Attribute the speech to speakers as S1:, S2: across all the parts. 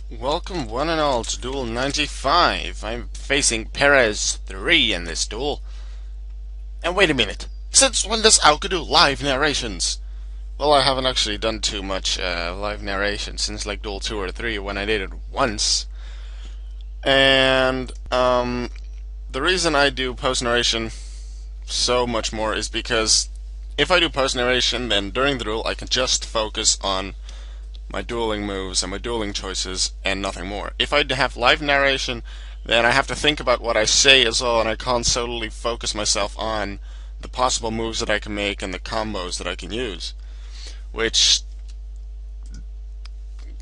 S1: Welcome one and all to Duel 95. I'm facing Perez-3 in this duel. And wait a minute, since when does Auka do live narrations? Well, I haven't actually done too much live narration since like Duel 2 or 3 when I did it once. And the reason I do post narration so much more is because if I do post narration, then during the duel I can just focus on my dueling moves and my dueling choices and nothing more. If I have live narration, then I have to think about what I say as well, and I can't solely focus myself on the possible moves that I can make and the combos that I can use, which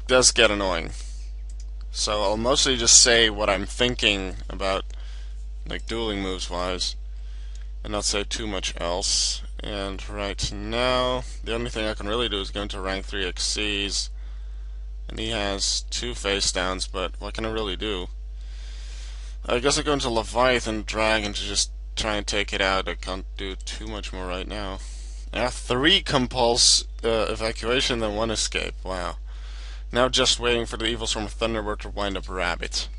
S1: does get annoying. So I'll mostly just say what I'm thinking about, like dueling moves wise, and not say too much else. And right now, the only thing I can really do is go into rank 3 XCs. And he has 2 face downs, but what can I really do? I guess I go into Leviathan Dragon to just try and take it out. I can't do too much more right now. I have 3 compulse evacuation, then 1 escape. Wow. Now just waiting for the Evil Storm of Thunderbird to wind up Rabbit.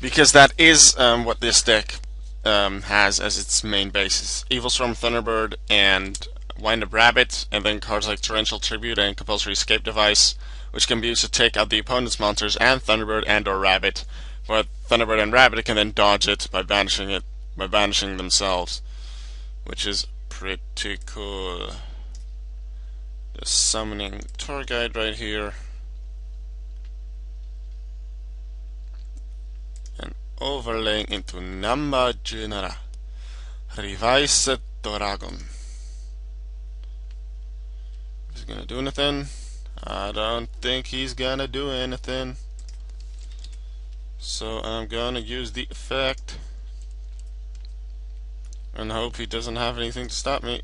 S1: Because that is what this deck has as its main basis. Evil Storm Thunderbird and Wind Up Rabbit, and then cards like Torrential Tribute and Compulsory Escape Device, which can be used to take out the opponent's monsters and Thunderbird and or Rabbit. But Thunderbird and Rabbit can then dodge it by banishing themselves, which is pretty cool. Just summoning Tour Guide right here. And overlaying into Namba Genera. Revise Dragon. Is he gonna do anything? I don't think he's gonna do anything. So I'm gonna use the effect and hope he doesn't have anything to stop me.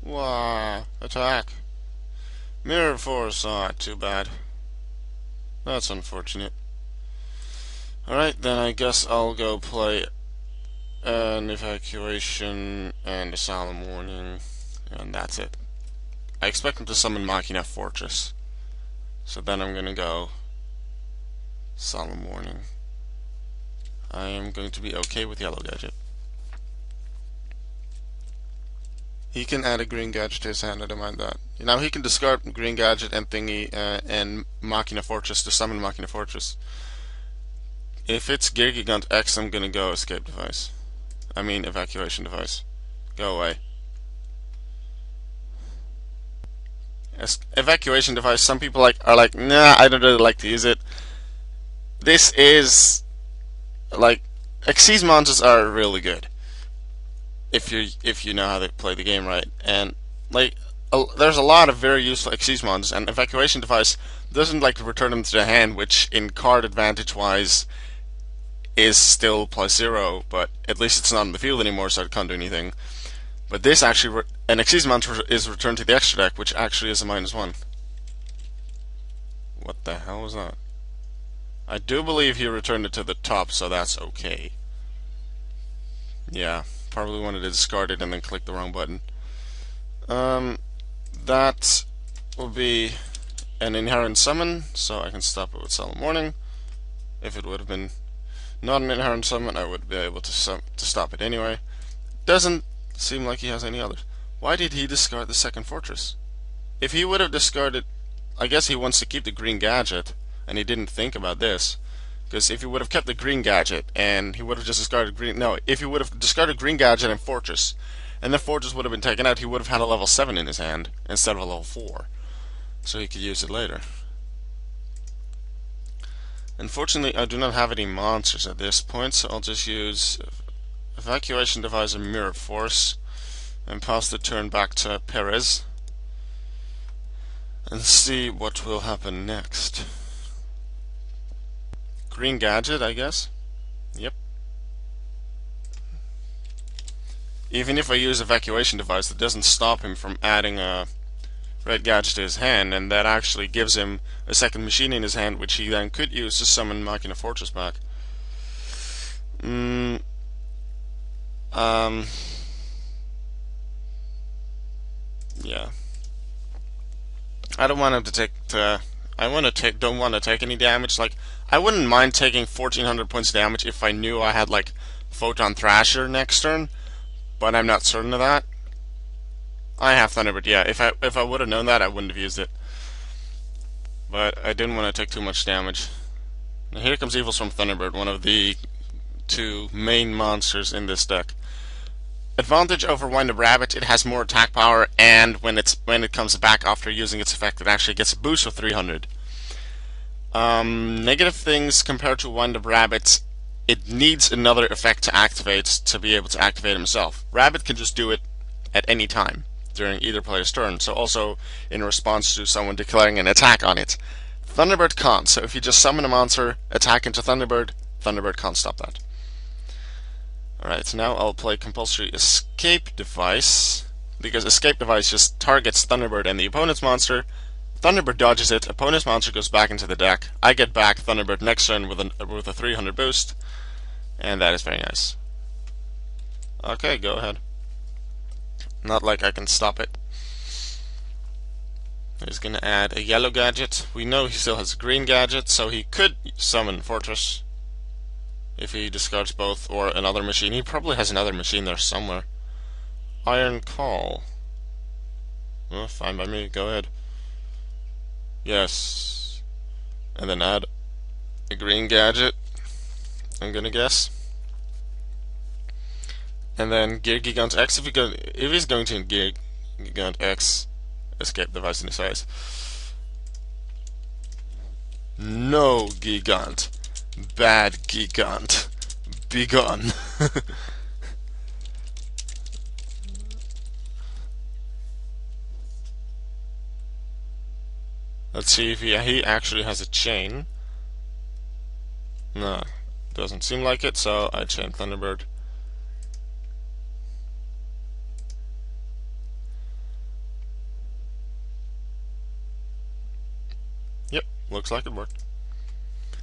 S1: Wow, attack. Mirror Force, too bad. That's unfortunate. Alright, then I guess I'll go play an Evacuation and a Solemn Warning, and that's it. I expect him to summon Machina Fortress. So then I'm gonna go Solemn Warning. I am going to be okay with Yellow Gadget. He can add a green gadget to his hand, I don't mind that. Now he can discard green gadget and thingy and Machina Fortress to summon Machina Fortress. If it's Gigant X, I'm gonna go Escape Device. I mean Evacuation Device. Go away. Evacuation Device, some people are like, nah, I don't really like to use it. This is like Xyz monsters are really good if you know how to play the game right, and like there's a lot of very useful Xyz monsters, and Evacuation Device doesn't like to return them to the hand, which in card advantage wise is still +0, but at least it's not in the field anymore, so it can't do anything. But this actually, an Xyz monster is returned to the extra deck, which actually is a -1. What the hell was that? I do believe he returned it to the top, so that's okay. Yeah, probably wanted to discard it and then click the wrong button. That will be an inherent summon, so I can stop it with Solemn Warning. If it would have been not an inherent summon, I would be able to stop it anyway. Doesn't seem like he has any others. Why did he discard the second fortress? If he would have discarded, I guess he wants to keep the green gadget, and he didn't think about this. Because if he would have kept the green gadget, and he would have just discarded green, no, if he would have discarded green gadget and fortress, and the fortress would have been taken out, he would have had a level 7 in his hand instead of a level 4, so he could use it later. Unfortunately, I do not have any monsters at this point, so I'll just use Evacuation Device and Mirror Force and pass the turn back to Perez and see what will happen next. Green gadget, I guess. Yep. Even if I use Evacuation Device, that doesn't stop him from adding a red gadget to his hand, and that actually gives him a second machine in his hand, which he then could use to summon Machina Fortress back. Yeah. I don't want him to take don't want to take any damage. Like, I wouldn't mind taking 1400 points damage if I knew I had like Photon Thrasher next turn, but I'm not certain of that. I have Thunderbird. Yeah, if I would have known that, I wouldn't have used it. But I didn't want to take too much damage. Now here comes Evil Storm Thunderbird, one of the two main monsters in this deck. Advantage over Wind Up Rabbit, it has more attack power, and when it comes back after using its effect, it actually gets a boost of 300. Negative things compared to Wind Up Rabbit, it needs another effect to activate to be able to activate himself. Rabbit can just do it at any time during either player's turn, so also in response to someone declaring an attack on it. Thunderbird can't, so if you just summon a monster, attack into Thunderbird, Thunderbird can't stop that. Alright, now I'll play Compulsory Escape Device, because Escape Device just targets Thunderbird and the opponent's monster. Thunderbird dodges it, opponent's monster goes back into the deck. I get back Thunderbird next turn with a 300 boost, and that is very nice. Okay, go ahead. Not like I can stop it. He's gonna add a yellow gadget. We know he still has a green gadget, so he could summon Fortress if he discards both, or another machine. He probably has another machine there somewhere. Iron Call. Well, fine by me, go ahead. Yes. And then add a green gadget, I'm gonna guess. And then Gear Gigant X, if he's going to Gear Gigant X, Escape Device in his eyes. No, Gigant. Bad Gigant. Be gone. Let's see if he actually has a chain. No, doesn't seem like it, so I chain Thunderbird. Yep, looks like it worked.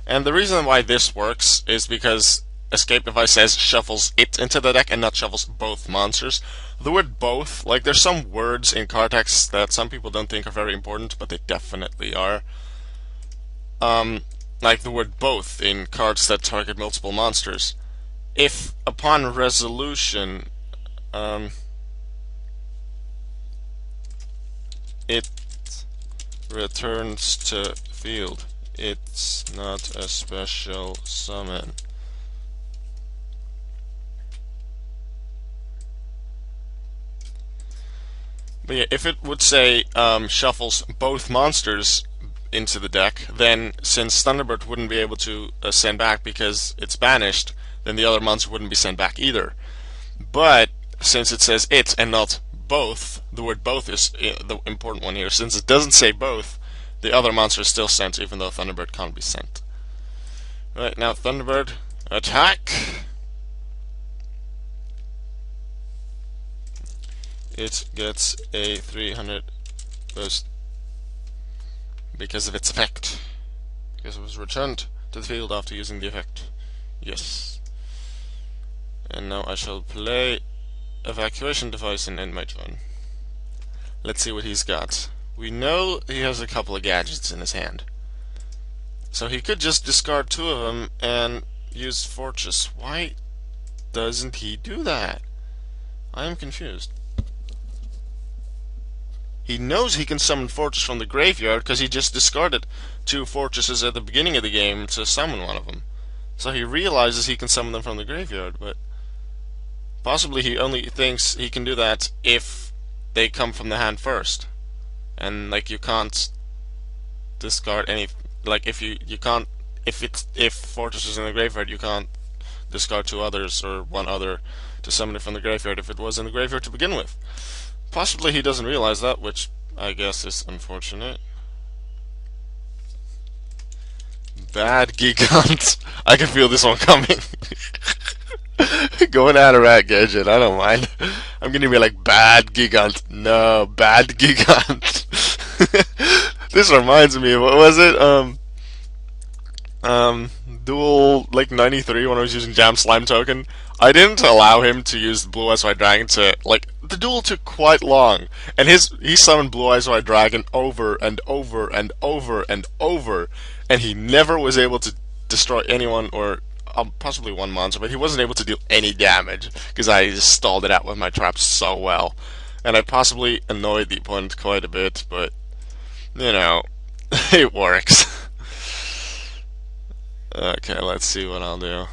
S1: And the reason why this works is because Escape Device says shuffles it into the deck and not shuffles both monsters. The word both, like there's some words in card text that some people don't think are very important, but they definitely are. Like the word both in cards that target multiple monsters. If upon resolution, it returns to field, it's not a special summon. But yeah, if it would say shuffles both monsters into the deck, then since Thunderbird wouldn't be able to send back because it's banished, then the other monster wouldn't be sent back either. But since it says it and not both, the word both is the important one here. Since it doesn't say both, the other monster is still sent even though Thunderbird can't be sent. Right, now Thunderbird, attack! It gets a 300 boost because of its effect. Because it was returned to the field after using the effect. Yes. And now I shall play Evacuation Device and end my turn. Let's see what he's got. We know he has a couple of gadgets in his hand. So he could just discard two of them and use Fortress. Why doesn't he do that? I am confused. He knows he can summon Fortress from the graveyard because he just discarded two Fortresses at the beginning of the game to summon one of them. So he realizes he can summon them from the graveyard, but possibly he only thinks he can do that if they come from the hand first. And like you can't discard any, like if you can't, if Fortress is in the graveyard, you can't discard two others or one other to summon it from the graveyard if it was in the graveyard to begin with. Possibly he doesn't realize that, which I guess is unfortunate. Bad Gigant. I can feel this one coming. Go and add a rat gadget, I don't mind. I'm gonna be like, bad Gigant. No, bad Gigant. This reminds me of, what was it? Duel like 93 when I was using Jam Slime token. I didn't allow him to use the Blue Eyes White Dragon to like the duel took quite long, and he summoned Blue Eyes White Dragon over and over and over and over, and he never was able to destroy anyone or possibly one monster, but he wasn't able to deal any damage because I just stalled it out with my traps so well, and I possibly annoyed the opponent quite a bit, but you know, it works. Okay, let's see what I'll do.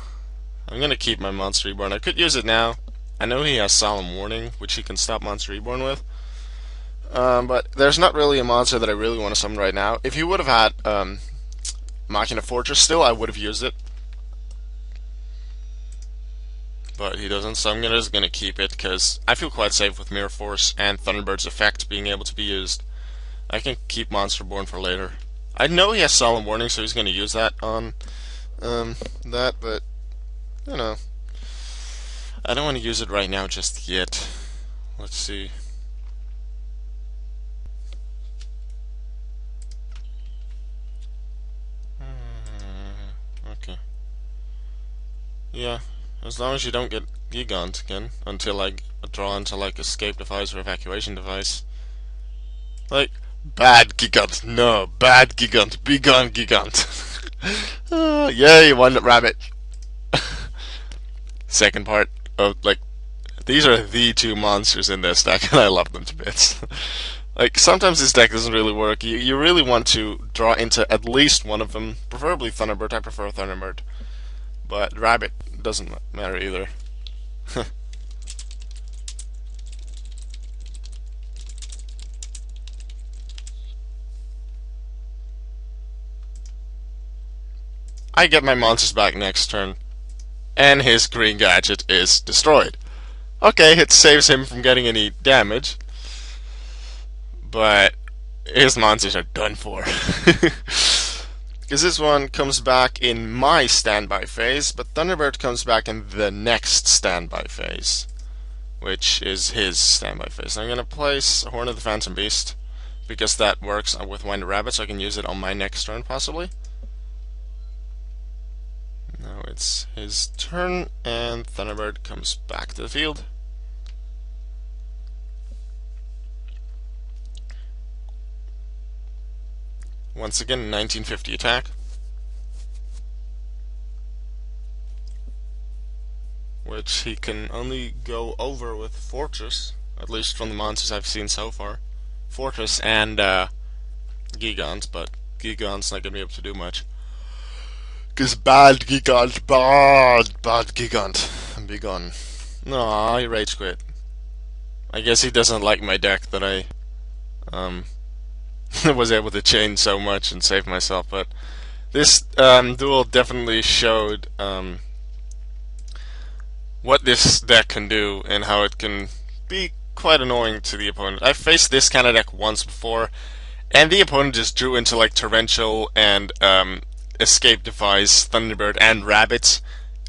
S1: I'm gonna keep my Monster Reborn. I could use it now. I know he has Solemn Warning, which he can stop Monster Reborn with. But there's not really a monster that I really want to summon right now. If he would have had Machina Fortress still, I would have used it. But he doesn't, so I'm just gonna keep it because I feel quite safe with Mirror Force and Thunderbird's effect being able to be used. I can keep Monster Born for later. I know he has Solemn Warning, so he's gonna use that on that, but you know, I don't want to use it right now just yet. Let's see. Okay. Yeah, as long as you don't get Gigant again until I draw into like Escape Device or Evacuation Device. Like, bad Gigant, no, bad Gigant, be gone Gigant. Yay, one rabbit. Second part of like, these are the two monsters in this deck, and I love them to bits. Like, sometimes this deck doesn't really work. You really want to draw into at least one of them, preferably Thunderbird. I prefer Thunderbird, but Rabbit doesn't matter either. I get my monsters back next turn, and his green gadget is destroyed. Okay, it saves him from getting any damage, but his monsters are done for. Because this one comes back in my standby phase, but Thunderbird comes back in the next standby phase, which is his standby phase. I'm going to place Horn of the Phantom Beast, because that works with Wind Rabbit, so I can use it on my next turn, possibly. Now it's his turn, and Thunderbird comes back to the field. Once again, 1950 attack. Which he can only go over with Fortress, at least from the monsters I've seen so far. Fortress and Gigant, but Gigant's not going to be able to do much. Because bad Gigant, bad Gigant. Be gone. No, he rage quit. I guess he doesn't like my deck that I was able to change so much and save myself, but this duel definitely showed what this deck can do and how it can be quite annoying to the opponent. I've faced this kind of deck once before, and the opponent just drew into like Torrential and Escape Device, Thunderbird, and Rabbit,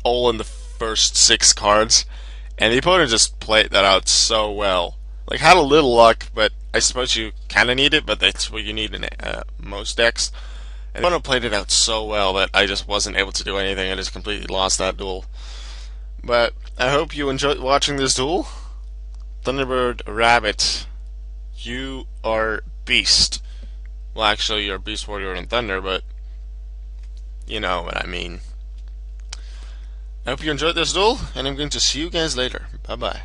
S1: all in the first 6 cards, and the opponent just played that out so well. Like, had a little luck, but I suppose you kind of need it, but that's what you need in most decks. And the opponent played it out so well that I just wasn't able to do anything. I just completely lost that duel. But I hope you enjoyed watching this duel. Thunderbird, Rabbit, you are Beast. Well, actually, you're Beast Warrior and Thunder, but you know what I mean. I hope you enjoyed this duel, and I'm going to see you guys later. Bye-bye.